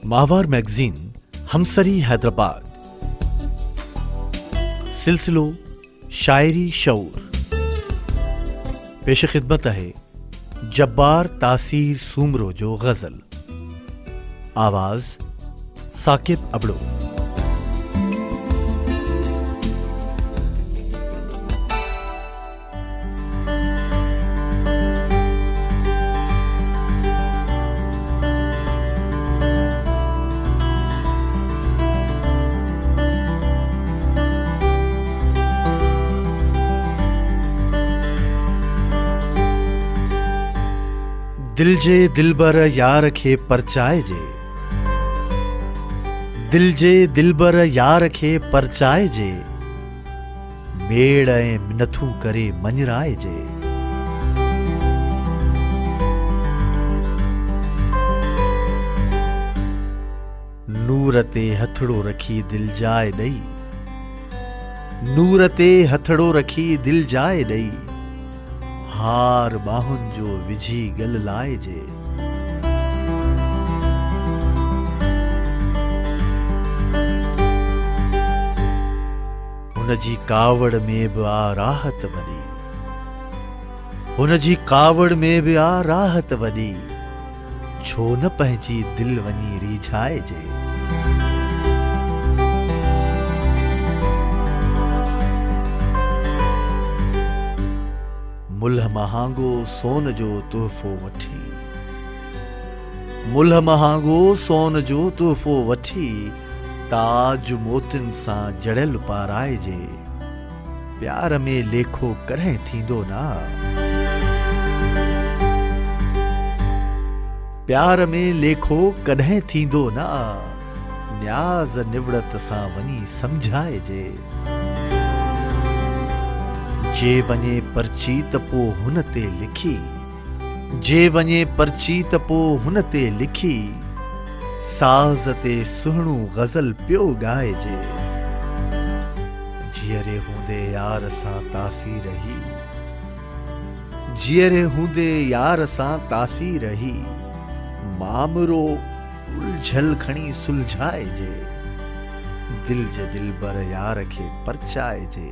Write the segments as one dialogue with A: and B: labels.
A: माहवार मैगजीन हमसरी हैदराबाद। सिलसिलो शायरी शऊर पेश खिदमत है जब्बार तासीर सूमरो जो गजल। आवाज साकिब अबड़ो। दिल जे दिलबर यार खे परचाए जे, दिल जे दिलबर यार खे परचाए जे, बेड़ ऐं मिनथूं करे मञराए जे। नूर ते हथड़ो रखी दिल जाए ॾई, नूर ते हथड़ो रखी दिल जाए ॾई, हार बाहुन जो विझी गल लाए जे। हुन जी कावड़ में भी आ राहत वॾी, हुन जी कावड़ में भी आ राहत वॾी, छो न पंहिंजी दिल वञी रिझाए जे। मुल्ह महांगो सोन जो तोहफ़ो वठी, मुल्ह महांगो सोन जो तोहफ़ो वठी, ताज मोतिन सां जड़ियल पाराए जे। प्यार में लेखो कॾहिं थींदो ना, प्यार में लेखो कॾहिं थींदो ना, न्याज़ निवड़त सां वञी समझाए जे। जे वञे पर्ची त पोइ हुन ते लिखी, जे वञे पर्ची त पोइ हुन ते लिखी, साज़ ते सुहिणो गज़ल पियो ॻाए जे। जीअरे हूंदे यार सां तासी रही, जीअरे हूंदे यार सां तासी रही, मामरो उलझल खणी सुलझाए जे। दिल जे दिलबर यार खे परचाए जे,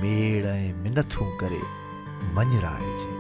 A: मेड़ ऐं मिनथूं करे मञराए जे।